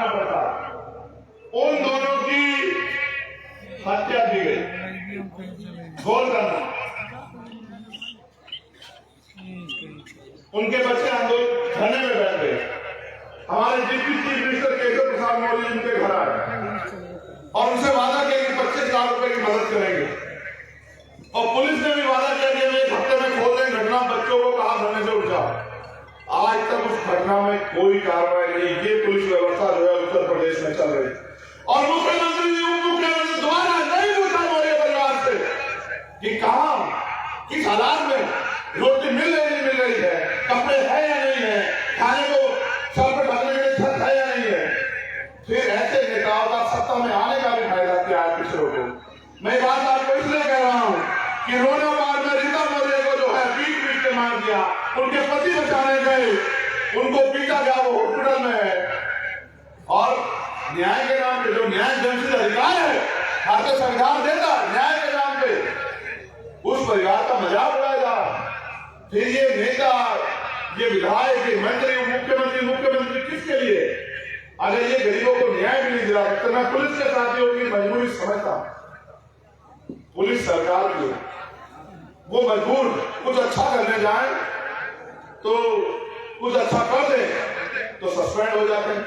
उठाना पड़ता। उन दोनों की हत्या की गई। गौर करना, उनके बच्चे आंदोलन धरने में बैठ गए। हमारे deputy chief minister Keshav Prasad Maurya उनके घर आए और उनसे वादा किया कि 25 लाख रुपए की मदद करेंगे। और पुलिस ने भी वादा किया कि हम 1 हफ्ते में खोल देंगे घटना, बच्चों को कहा धरने से उठा। आज तक उस घटना में कोई कार्रवाई नहीं। ये पुलिस व्यवस्था जो है उत्तर प्रदेश में चल रही। और मुख्यमंत्री जी, उप मुख्यमंत्री दोबारा नहीं पूछा मौर्य परिवार से कि कहां, किस हालात में रोटी मिल रही, नहीं मिल रही है, कपड़े है या नहीं है, खाने को सर पर ढकने के लिए छत है या नहीं है। फिर ऐसे नेताओं का सत्ता में आने का भी फायदा क्या है पिछड़ों को। मैं बात आपको इसलिए कह रहा हूं कि रोनाबाद में रीता मौर्य को जो है पीट के मार दिया, उनके पति बचाने गए, उनको पीटा गया, वो हॉस्पिटल में है। और न्याय के नाम पे जो न्याय जन अधिकार है, भारतीय संविधान देता न्याय के नाम पे, उस परिवार का मजाक उड़ाया जा रहा। फिर ये नेता, ये विधायक, ये मंत्री, मुख्यमंत्री किसके लिए? अगर ये गरीबों को न्याय भी नहीं दिला सकते। मैं पुलिस के साथियों की मजबूरी समझता। पुलिस सरकार की वो मजबूर कुछ अच्छा करने जाए तो कुछ अच्छा कर दे तो सस्पेंड हो जाते हैं,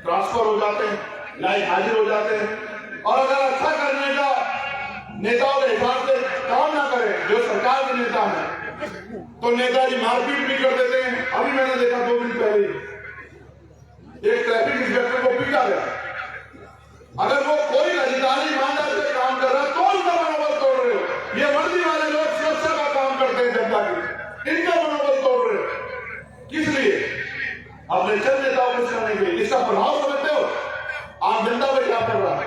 ट्रांसफर हो जाते हैं, लाइव हाजिर हो जाते हैं। और अगर अच्छा करने का नेताओं के हिसाब से काम ना करे, जो सरकार के नेता हैं, तो नेताजी मारपीट भी कर देते हैं। अभी मैंने देखा 2 दिन पहले एक ट्रैफिक इंस्पेक्टर को पीटा गया। अगर वो कोई अधिकारी ईमानदारी से काम कर रहा है तो उनका मनोबल तोड़ रहे हो। ये वर्दी वाले लोग सुरक्षा का काम करते हैं जनता की, इनका मनोबल तोड़ रहे हो। किस लिए? अपने चंद नेताओं को करने के लिए। इसका प्रभाव समझते हो आम जनता पर क्या कर रहा है?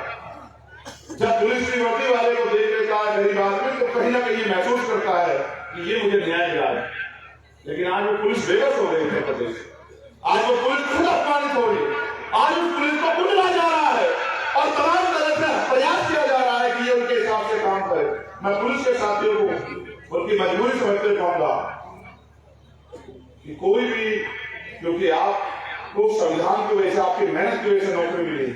जब पुलिस की वर्दी वाले को देख लेता है गरीब आदमी, तो कहीं ना कहीं महसूस करता है कि ये मुझे न्याय दिला है। लेकिन आज वो पुलिस बेबस हो गई उत्तर प्रदेश। आज वो पुलिस खुद अपमानित हो रही। आज उस पुलिस को कुचला जा रहा है और तमाम तरह से प्रयास किया जा रहा है कि ये उनके हिसाब से काम करे। मैं पुलिस के साथियों को उनकी मजबूरी समझते कहूंगा कि कोई भी, क्योंकि आपको संविधान की वजह से, आपकी मेहनत की वजह से नौकरी मिली,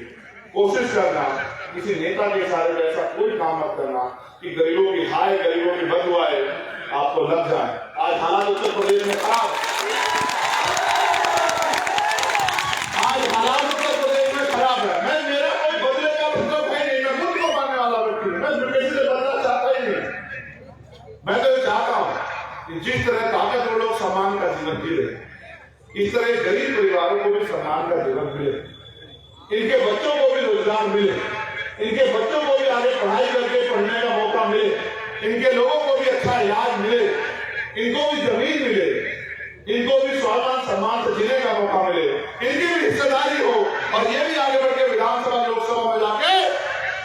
कोशिश करना किसी नेता के इशारे पर ऐसा कोई काम मत करना कि गरीबों की हाय, गरीबों की बददुआएं आपको लग जाए। आज हालात उत्तर प्रदेश में खराब, आज हालात उत्तर प्रदेश में खराब है। मैं, मेरा कोई बदले का मतलब है नहीं, मैं खुद को मानने वाला व्यक्ति हूं, मैं किसी से बदलना चाहता ही नहीं। मैं तो चाहता हूं कि जिस तरह ताकतवर लोग सम्मान का जीवन जी रहे, इस तरह गरीब परिवारों को भी सम्मान का जीवन मिले, इनके बच्चों को भी रोजगार मिले, इनके बच्चों को भी आगे पढ़ाई करके पढ़ने का मौका मिले, इनके लोगों को भी अच्छा इलाज मिले, इनको भी जमीन मिले, इनको भी स्वाभिमान सम्मान से जीने का मौका मिले, इनकी भी हिस्सेदारी हो और ये भी आगे बढ़ के विधानसभा लोकसभा में जाके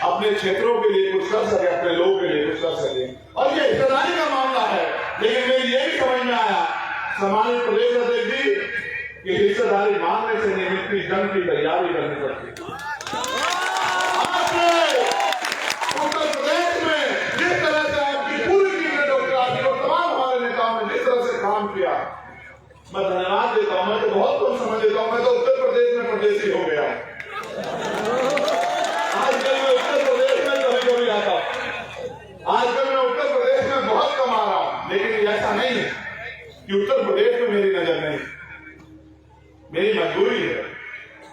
अपने क्षेत्रों के लिए कुछ कर सके, अपने लोगों के लिए कुछ कर सके। और ये हिस्सेदारी का मामला है। लेकिन मेरी ये भी समझ में आया सम्मानित प्रदेश अध्यक्ष जी कि हिस्सेदारी मांगने से नहीं मिलती, जंग की तैयारी करनी पड़ती। उत्तर प्रदेश में जिस तरह से आपकी पूरी टीम ने डॉक्टर आदि और तमाम हमारे नेताओं ने जिस तरह से काम किया, मैं धन्यवाद देता हूं। मैं तो बहुत कम समझ देता हूं, मैं तो उत्तर प्रदेश में परदेसी हो गया। आजकल मैं उत्तर प्रदेश में कभी कभी आता हूं, आजकल मैं उत्तर प्रदेश में बहुत कम आ रहा हूं। लेकिन ऐसा नहीं है कि उत्तर प्रदेश में मेरी नजर नहीं, मेरी मजबूरी है।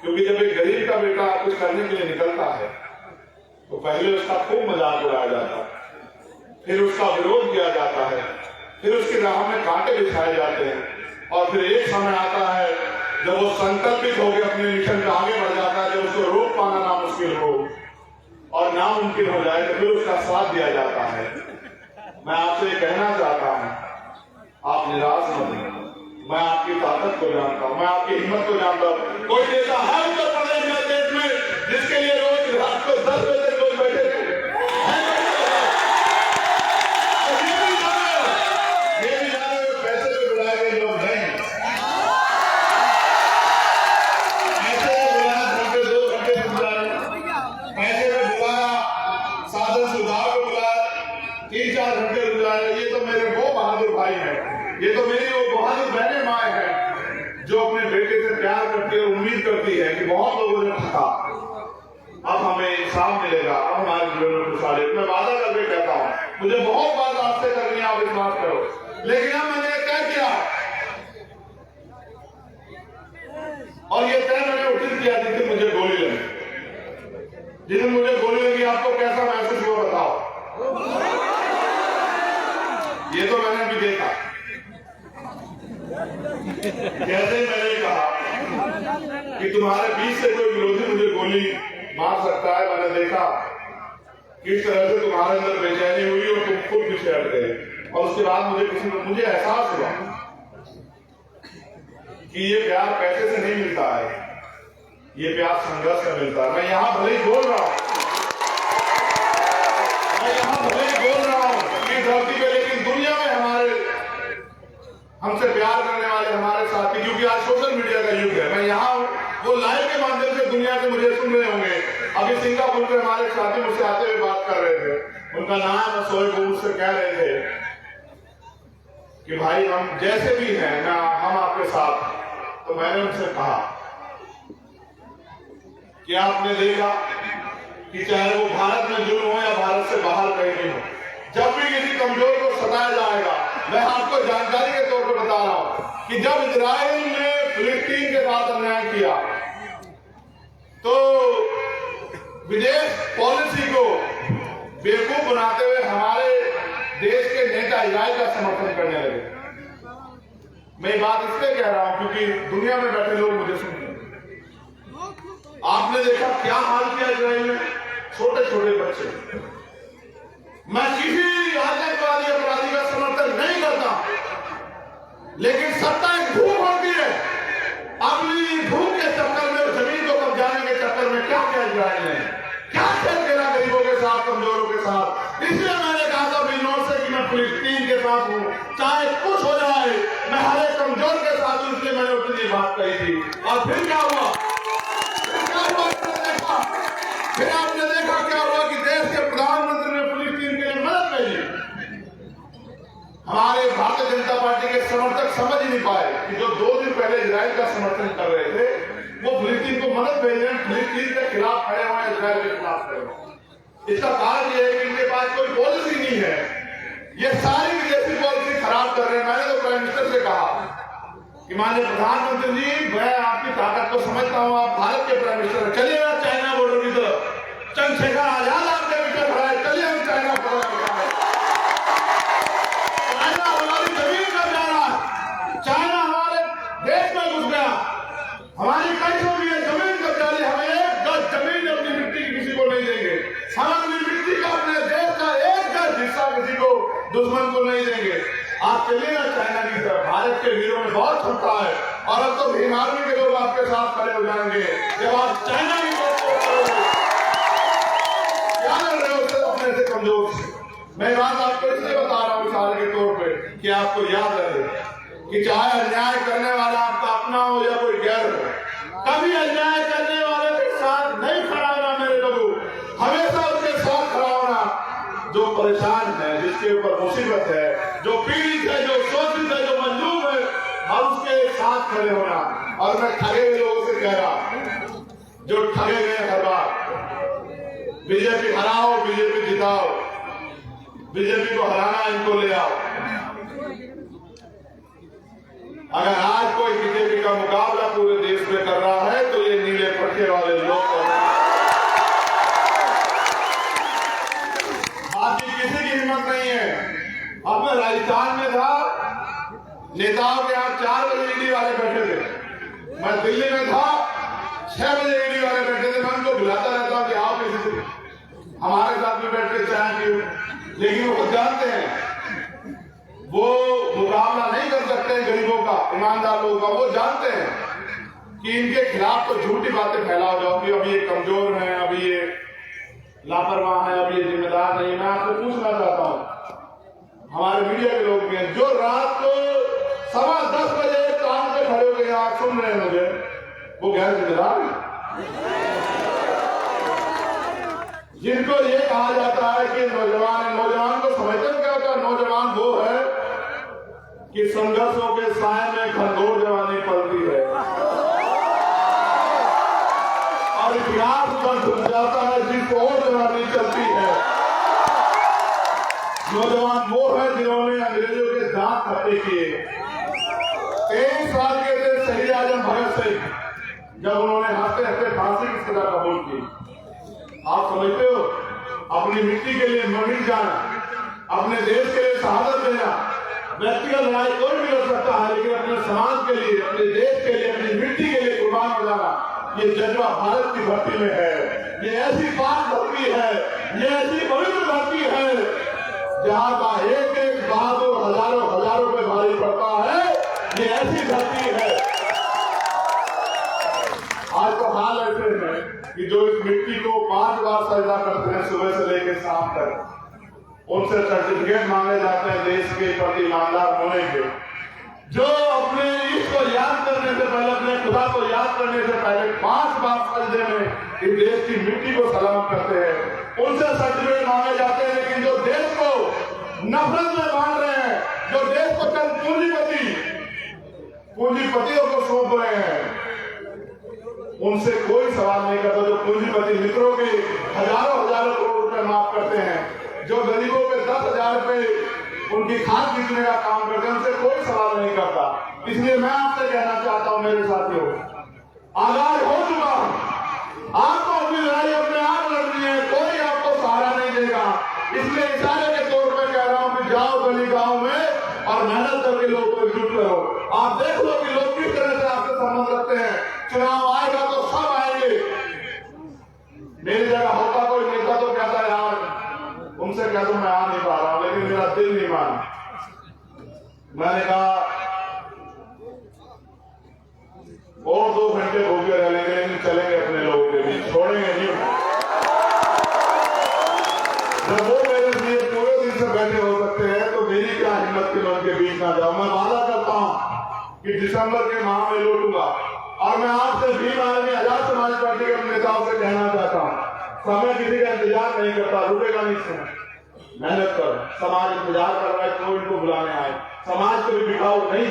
क्योंकि जब एक गरीब का बेटा कुछ करने के लिए निकलता है तो पहले उसका खूब मजाक उड़ाया जाता है, फिर उसका विरोध किया जाता है, फिर उसकी राह में कांटे बिछाए जाते हैं। और फिर एक समय आता है जब वो संकल्पित होकर अपने मिशन पे आगे बढ़ जाता है, जब उसको रोक पाना नामुमकिन हो और नामुमकिन हो जाए तो फिर उसका साथ दिया जाता है। मैं आपसे कहना चाहता हूं, आप निराश मत हों। मैं आपकी ताकत को जानता हूं, मैं आपकी हिम्मत को जानता हूं। कोई नेता है उत्तर प्रदेश में, देश में, जिसके लिए रोज रात को 10 बजे तक लोग बैठे थे? ये भी जाने पैसे पे बुलाए गए लोग नहीं, पैसे पे बुलाया, घंटे 2 घंटे बुलाए, पैसे पे बुलाया, साधन सुधार को बुलाया, 3-4 घंटे बुलाए। ये तो मेरे वो बहादुर भाई हैं, ये तो मेरी वो बहादुर बहनें माए हैं जो अपने बेटे से प्यार करती है, उम्मीद करती है कि लोगों ने ठगा, अब हमें इंसाफ मिलेगा, अब हमारे जीवन में खुशहाली। मैं वादा करके कहता हूँ, मुझे बहुत बात आपसे करनी है, आप विश्वास करो, लेकिन अब मैंने तय किया और ये तय मैंने उचित किया जिस दिन मुझे गोली लगी। जिस दिन मुझे गोली लगी आपको कैसा महसूस हुआ बताओ? ये तो मैंने भी देखा। जैसे मैंने कहा कि तुम्हारे बीच से कोई विरोधी मुझे गोली मार सकता है, मैंने देखा किस तरह से तुम्हारे अंदर बेचैनी हुई और तुम खुद पीछे हट गए। और उसके बाद मुझे एहसास हुआ कि ये प्यार पैसे से नहीं मिलता है, ये प्यार संघर्ष से मिलता है। मैं यहाँ भले ही बोल रहा हूँ, इस धरती पे, लेकिन दुनिया में हमसे प्यार करने वाले हमारे साथी, क्योंकि आज सोशल मीडिया का युग है, मैं यहाँ वो लाइव के माध्यम से दुनिया से मुझे सुन रहे होंगे। अभी सिंगापुर में हमारे साथी मुझसे आते हुए बात कर रहे थे, उनका नाम है सोहेब, मुझसे कह रहे थे कि भाई हम जैसे भी हैं हम आपके साथ। तो मैंने उनसे कहा कि आपने देखा कि चाहे वो भारत में जुर्म हो या भारत से बाहर कहीं भी हो, जब भी किसी कमजोर को सताया जाएगा, मैं आपको जानकारी के तौर पर बता रहा हूं कि जब इजराइल ने फिलिस्तीन के साथ अन्याय किया तो विदेश पॉलिसी को बेवकूफ बनाते हुए हमारे देश के नेता इजराइल का समर्थन करने लगे। मैं बात इसलिए कह रहा हूं क्योंकि दुनिया में बैठे लोग मुझे सुनते हैं। आपने देखा क्या हाल किया इजराइल में, छोटे छोटे बच्चे। मैं किसी आतंकवादी अपराधी का समर्थन नहीं करता, लेकिन सत्ता एक भूख होती है। अपनी भूख के चक्कर में, जमीन को कब्जाने के चक्कर में क्या किया इजराइल ने, क्या खेल खेला गरीबों के साथ, कमजोरों के साथ। इसलिए मैंने कहा था बिजनौर से कि मैं फिलिस्तीन के साथ हूं, चाहे कुछ हो जाए, मैं हर एक कमजोर के साथ हूं। इसलिए मैंने उतनी बात कही थी। और फिर क्या हुआ? फिर आपने देखा क्या हुआ कि देश के प्रधानमंत्री ने फिलिस्तीन के लिए मदद भेजी। हमारे भारतीय जनता पार्टी के समर्थक समझ ही नहीं पाए कि जो 2 दिन पहले इजराइल का समर्थन कर रहे थे, वो फिलिस्तीन को मदद भेज रहे हैं, फिलिस्तीन के खिलाफ खड़े हुए हैं, इजराइल के खिलाफ खड़े हुए। इसका कारण यह है कि इनके पास कोई पॉलिसी नहीं है, ये सारी विदेशी पॉलिसी खराब कर रहे हैं। मैंने तो प्राइम मिनिस्टर से कहा कि माननीय प्रधानमंत्री जी, मैं आपकी ताकत को समझता हूँ, आप भारत के प्राइम मिनिस्टर हैं, चलिए ना चाइना बॉर्डर की तरफ। चंद्रशेखर आजाद आपके पीछे खड़ा है, चलिए हम चाइना बॉर्डर पर जाए। चाइना हमारी जमीन पर जा रहा है, चाइना हमारे देश में घुस गया, हमारी कैसों की जमीन कब्जा ली, हमें 1 गज जमीन अपनी मिट्टी की किसी को नहीं देंगे। हम अपनी मिट्टी का, अपने देश का 1 गज हिस्सा किसी को, दुश्मन को नहीं देंगे। आप चलिए ना चाइना की तरफ, भारत के वीरों में बहुत क्षमता है, और अब तो भीम आर्मी के लोग आपके साथ खड़े हो जाएंगे जब आप चाइना की तरफ करोगे। क्या कर रहे हो अपने से कमजोर? मैं बात आपको इसलिए बता रहा हूँ मिसाल के तौर पे कि आपको याद रहे कि चाहे अन्याय करने वाला आपका अपना हो या कोई गैर हो, कभी अन्याय करने वाले के साथ नहीं खड़ा होना मेरे लोगों, हमेशा उसके साथ खड़ा होना। जो परेशान है, जिसके ऊपर मुसीबत है, जो पीड़ित है, जो शोषित है, जो मजलूम है, हम उसके साथ खड़े होना। और मैं ठगे हुए लोगों से कह रहा, जो ठगे गए हर बार, बीजेपी हराओ, बीजेपी जिताओ, बीजेपी को हराना, इनको ले आओ। अगर आज कोई बीजेपी का मुकाबला पूरे देश में कर रहा है तो ये नीले पट्टे वाले लोग कर रहे हैं। बाकी किसी की हिम्मत नहीं है। अब मैं राजस्थान में था, नेताओं के यहाँ 4 बजे ईडी वाले बैठे थे। मैं दिल्ली में था, 6 बजे ईडी वाले बैठे थे। मैं उनको बुलाता रहता हूँ कि आओ किसी से हमारे साथ में बैठ के चाय पियो, लेकिन वो जानते हैं वो मुकाबला नहीं कर सकते हैं गरीबों का, ईमानदार लोगों का। वो जानते हैं कि इनके खिलाफ तो झूठी बातें फैलाओ जाओ कि अभी ये कमजोर हैं, अभी ये लापरवाह है, अभी ये जिम्मेदार नहीं। मैं आपको पूछना चाहता हूँ, हमारे मीडिया के लोग भी हैं जो रात को 10:15 बजे काम पे खड़े हो गए, आप सुन रहे हैं मुझे, वो गैर जिम्मेदार है। जिनको ये कहा जाता है कि नौजवान को समझते हैं क्या होता है? नौजवान वो है कि संघर्षों के साए में खरगोर जवानी पलती है। इतिहास बन जाता है जिसको और जवानी चलती है। नौजवान वो है जिन्होंने अंग्रेजों के दांत खट्टे किए। 23 साल के थे शहीद आजम भगत सिंह, जब उन्होंने हंसते हंसते फांसी की सजा कबूल की। आप समझते हो, अपनी मिट्टी के लिए मर जाना, अपने देश के लिए शहादत देना, व्यक्तिगत लड़ाई कोई भी लड़ सकता है, लेकिन अपने समाज के लिए, अपने देश के लिए, अपनी मिट्टी के लिए कुर्बान हो जाना, ये जज्बा भारत की धरती में है। ये ऐसी बात धरती है, ये ऐसी पवित्र धरती है जहाँ का एक एक बहादुर हजारों पे भारी पड़ता है। ये ऐसी धरती है। आज तो हाल ऐसे है कि जो इस मिट्टी को 5 बार सजदा करते हैं सुबह से लेकर शाम तक, उनसे सर्टिफिकेट मांगे जाते हैं देश के प्रति ईमानदार होने के। जो अपने ईश्वर को याद करने से पहले, अपने खुदा को याद करने से पहले 5 बार सजदे में इस देश की मिट्टी को सलाम करते हैं, उनसे सर्टिफिकेट मांगे जाते हैं। लेकिन जो देश को नफरत में बांध रहे हैं, जो देश को चंद पूंजीपतियों को सौंप रहे हैं, उनसे कोई सवाल नहीं करता। जो पूंजीपति मित्रों के हजारों करोड़ रुपए माफ करते हैं, जो गरीबों पे 10,000 रुपए उनकी खाद बीतने का काम करते हैं, उनसे कोई सवाल नहीं करता। इसलिए मैं आपसे कहना चाहता हूं मेरे साथियों, आगाज हो चुका हूं। आपको अपनी लड़ाई अपने आप लड़नी है, कोई आपको सहारा नहीं देगा। इसलिए इशारे के तौर पर कह रहा हूं कि जाओ गली गांव में और मेहनत करके लोगों को एकजुट करो। आप देख लो कि लोग किस तरह से आपसे संबंध रखते हैं। चुनाव आएगा तो सब आएंगे। मेरी जगह होता कोई नेता तो कहता है यार उनसे कह दो मैं आ नहीं पा रहा हूं, लेकिन मेरा दिल नहीं माना। मैंने कहा और 2 घंटे भूखे रह लेंगे, लेकिन चलेंगे अपने लोगों के बीच, छोड़ेंगे नहीं। जब वो मेरे लिए पूरे दिन से बैठे हो सकते हैं तो मेरी क्या हिम्मत कि मैं उनके बीच ना जाऊं। मैं वादा करता हूं कि दिसंबर के माह में लौटूंगा। और मैं आपसे भीम आर्मी आजाद समाज पार्टी के नेताओं से कहना चाहता हूं, समय किसी का इंतजार नहीं करता, रुकेगा नहीं समय। मेहनत कर, समाज इंतजार कर रहा है, कोई इनको बुलाने आए। समाज कभी बिकाऊ नहीं,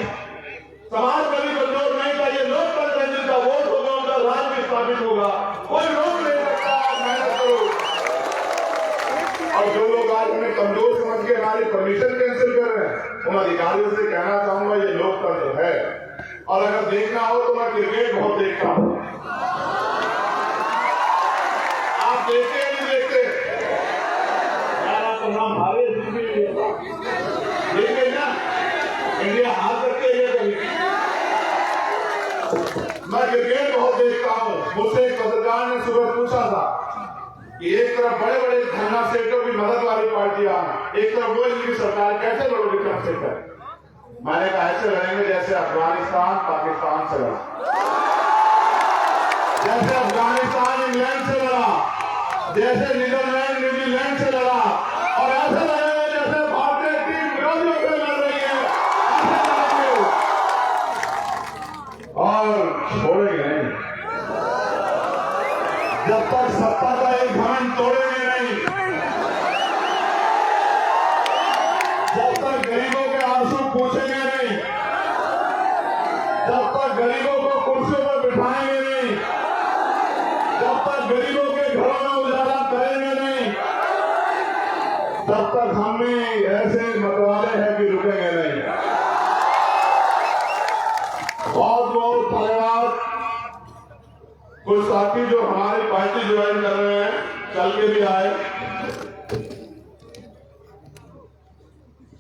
समाज कभी कमजोर नहीं था। ये लोकतंत्र है, जिनका वोट होगा उनका राज भी स्थापित होगा, कोई रोक नहीं सकता। मेहनत करो। और जो लोग आज हमें कमजोर समझ के हमारी परमिशन कैंसिल कर रहे हैं, उन अधिकारियों से कहना चाहूंगा ये लोकतंत्र है। और अगर देखना हो तो मैं क्रिकेट बहुत देखता हूं। आप देखते हैं नहीं देखते यार? आपका नाम भावे देख गए ना, इंडिया हार सकते है कभी। मैं क्रिकेट बहुत देखता हूं। मुझसे एक पत्रकार ने सुबह पूछा था कि एक तरफ बड़े बड़े धरना सेठों की मदद वाली पार्टियां, एक तरफ वो इनकी सरकार, कैसे लड़ोगे चंद्रशेखर? मैंने कहा ऐसे लड़ेंगे जैसे अफगानिस्तान पाकिस्तान से लड़ा, जैसे अफगानिस्तान इंग्लैंड से लड़ा, जैसे नीदरलैंड न्यूजीलैंड से लड़ा, और ऐसे लड़ेंगे जैसे भारतीय टीम विरोधियों से लड़ रही है, ऐसे लड़ेंगे और छोड़ेंगे नहीं। जब तक सत्ता का एक घमंड तोड़ेंगे नहीं, जब तक गरीबों के आंसू पूछेंगे नहीं, जब तक गरीबों को कुर्सियों पर बिठाएंगे नहीं, जब तक गरीबों के घरों में उजाला करेंगे नहीं, तब तक हमें ऐसे मतवाले हैं कि रुकेंगे नहीं। बहुत बहुत धन्यवाद। कुछ साथी जो हमारी पार्टी ज्वाइन कर रहे हैं, चल के भी आए।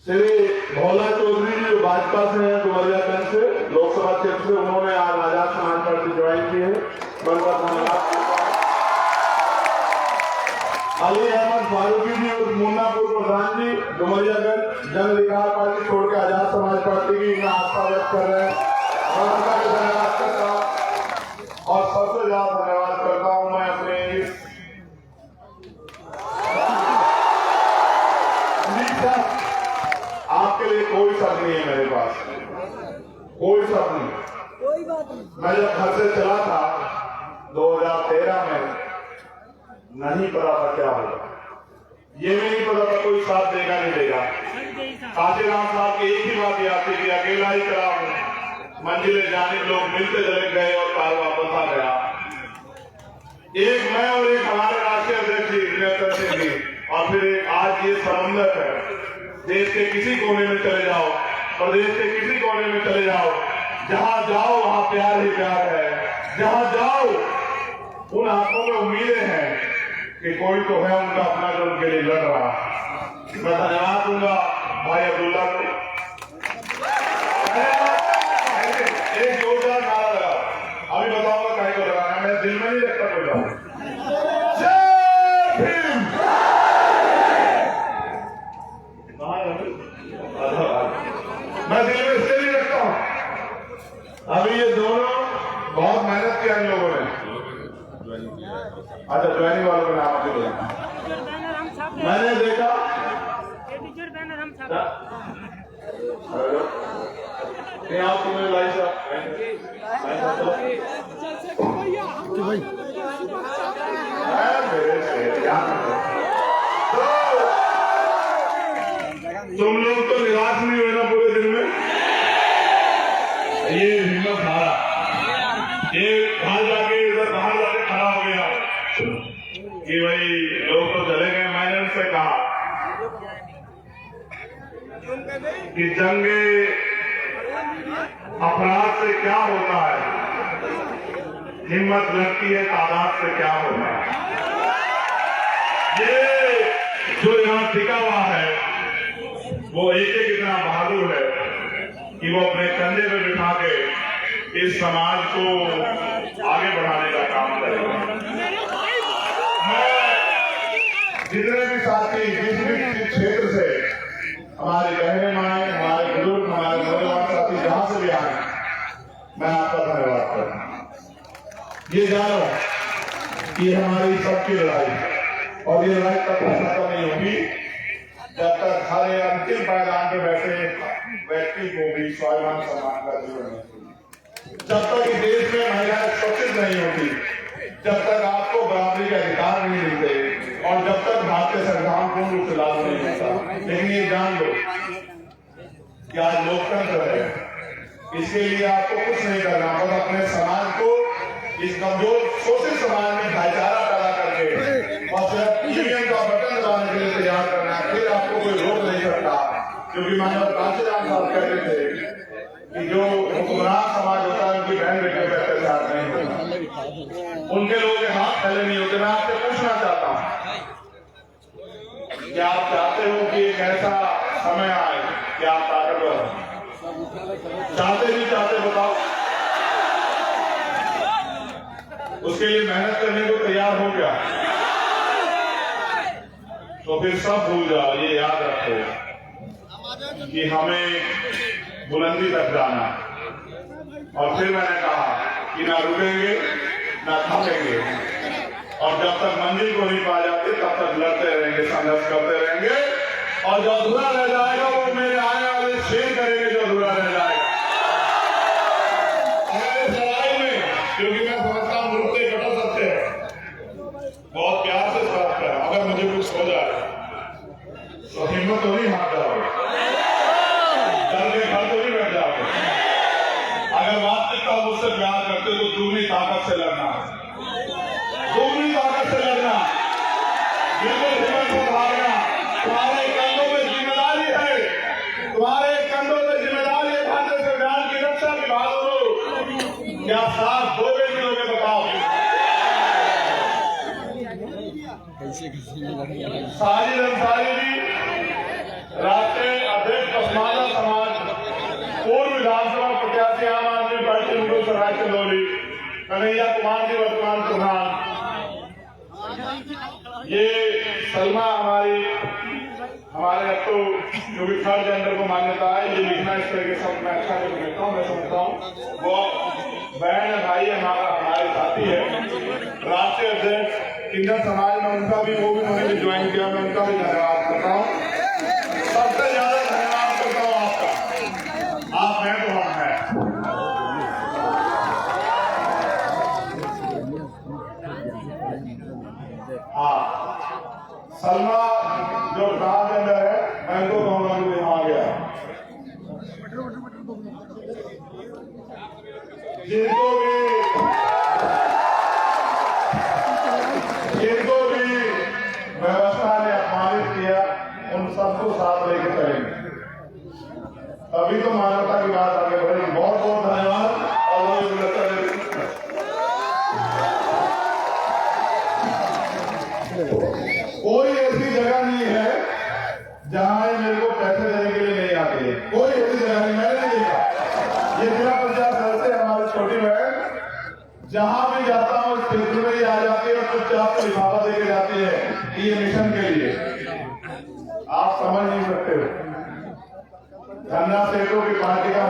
श्री भोला चौधरी जी भाजपा से हैं, डुमरियागंज से, लोकसभा क्षेत्र से, उन्होंने आज आजाद समाज पार्टी ज्वाइन की है। उनका धन्यवाद। अली अहमद फारूकी जी मुन्नापुर प्रधान जी, डुमरियागंज, जन अधिकार पार्टी छोड़ के आजाद समाज पार्टी की आस्था व्यक्त कर रहे हैं। मैं उनका भी धन्यवाद करता हूँ। और सबसे ज्यादा धन्यवाद करता हूँ मैं अपने आपके लिए कोई शब्द नहीं है मेरे पास, कोई शब्द नहीं, कोई बात नहीं। मैं जब घर से चला था 2013 में, नहीं पता था क्या होगा, ये भी नहीं पता था कोई साथ देगा नहीं देगा। काशीराम साहब की एक ही बात याद थी कि अकेला ही चला हूं, मंजिले जाने लोग मिलते चले गए और कार वापस आ गया। एक मैं और एक हमारे राष्ट्रीय अध्यक्ष नेता सिंह जी, और फिर एक आज ये समन्वय है। देश के किसी कोने में चले जाओ, प्रदेश के किसी कोने में चले जाओ, जहां जाओ वहां प्यार ही प्यार है। जहां जाओ उन आंखों में उम्मीदें हैं कि कोई तो है उनका अपना जो उनके लिए लड़ रहा। मैं धन्यवाद दूंगा भाई अब्दुल्ला को। एक जोरदार नारा लगा, अभी बताऊंगा कहीं को लगाना है, मैं दिल में नहीं रखता कोई बात। मैं दिल में इसलिए नहीं रखता हूं, अभी ये दोनों बहुत मेहनत किया इन लोगों ने। अच्छा, ज्वाइनिंग वालों का नाम आपको बोला, मैंने देखा नहीं आप तुम्हें लाई साहब तुम लोग तो निराश नहीं हुए ना पूरे दिन में। ये हिम्मत हारा, ये बाहर जाके इधर बाहर जाके खड़ा हो गया कि भाई लोग तो चले गए। मैंने उनसे कहा कि जंगे अपराध से क्या होता है, हिम्मत लगती है तादाद से क्या होता है। ये जो यहाँ टिका हुआ है वो एक इतना बहादुर है कि वो अपने कंधे पे बिठा के इस समाज को आगे बढ़ाने का काम करेगा। मैं जितने भी साथी जिस भी क्षेत्र से हमारे बहने माए, हमारे बुजुर्ग, हमारे नौजवान साथी जहां से भी आए, मैं आपका धन्यवाद करता हूं। ये जानो कि हमारी सबकी लड़ाई, और ये लड़ाई तब खत्म नहीं होगी जब तक हर अंतिम पायदान पे बैठे व्यक्ति को भी स्वाभिमान सम्मान का जीवन नहीं। जब तक इस देश में महिलाएं सुरक्षित नहीं होती, जब तक आपको बराबरी के अधिकार नहीं मिलते, और जब तक भारतीय संविधान पूर्ण रूप से लागू नहीं होता। लेकिन ये जान लो कि आज लोकतंत्र है, इसके लिए आपको कुछ नहीं करना, बस अपने समाज को, इस कमजोर शोषित समाज में भाईचारा पैदा करके और सिर्फ यूनियन का बटन दबाने के लिए तैयार करना है। फिर आपको कोई रोक नहीं सकता, क्योंकि मानव कांशीराम साहब कहते थे कि जो हुक्मरान समाज होता है उनकी बहन बेटे पर अत्याचार नहीं होता, उनके लोगों के हाथ फैले नहीं होते। मैं आपसे पूछना चाहता हूँ, क्या आप चाहते हो कि एक ऐसा समय आए कि आप ताकतवर चाहते नहीं चाहते बताओ? उसके लिए मेहनत करने को तैयार हो गया तो फिर सब भूल जाओ। ये याद रखो कि हमें बुलंदी तक जाना। और फिर मैंने कहा कि ना रुकेंगे ना थकेंगे, और जब तक मंजिल को नहीं पा जाते तब तक लड़ते रहेंगे, संघर्ष करते रहेंगे। और जो अधूरा रह जाएगा वो मेरे आने वाले शेर करेंगे जो अधूरा रह जाएगा इस लड़ाई में। क्योंकि मैं समझता हूँ रुकते कटा सकते हैं, बहुत प्यार से समझते हैं। अगर मुझे कुछ हो जाए तो हिम्मत तो नहीं हार जाओगे, डर के घर तो नहीं बैठ जाओगे। अगर वास्तविकता मुझसे प्यार करते तो दूसरी ताकत से लड़ना, दूसरी ताकत से लड़ना, बिल्कुल हिम्मत को हारना। तुम्हारे कंधों में जिम्मेदारी है, तुम्हारे कंधों में जिम्मेदारी है भारतीय संविधान की रक्षा की। बहादुर क्या साथ दोगे कि लोगे बताओ? साजिद अंसारी जी, राष्ट्रीय अध्यक्ष पसमानदा समाज, पूर्व विधानसभा प्रत्याशी आम आदमी पार्टी उनको सराय चंदौली, कन्हैया कुमार जी वर्तमान प्रधान। ये सलमा हमारे अब तो जो भी थर्ड जेंडर को मान्यता है, ये लिखना इस तरह के सब मैं अच्छा नहीं लिखता हूँ। मैं समझता हूँ वो बहन है, भाई है, हमारे साथी है। राष्ट्रीय अध्यक्ष किन्नर समाज में उनका भी, वो भी उन्होंने ज्वाइन किया, मैं उनका भी धन्यवाद करता हूँ। सबसे ज्यादा धन्यवाद करता हूँ आपका, आप हैं तो हम हैं। हाँ, सलमा जो ट्रांसजेंडर है, मैं तो कहूँगा कि वहां गया, जिनको भी जहां भी जाता हूं इस क्षेत्र में ही आ जाते हैं और चुपचाप से लिफाफा देके जाते हैं कि ये मिशन के लिए। आप समझ नहीं सकते हो, धन्ना सेठों की पार्टी का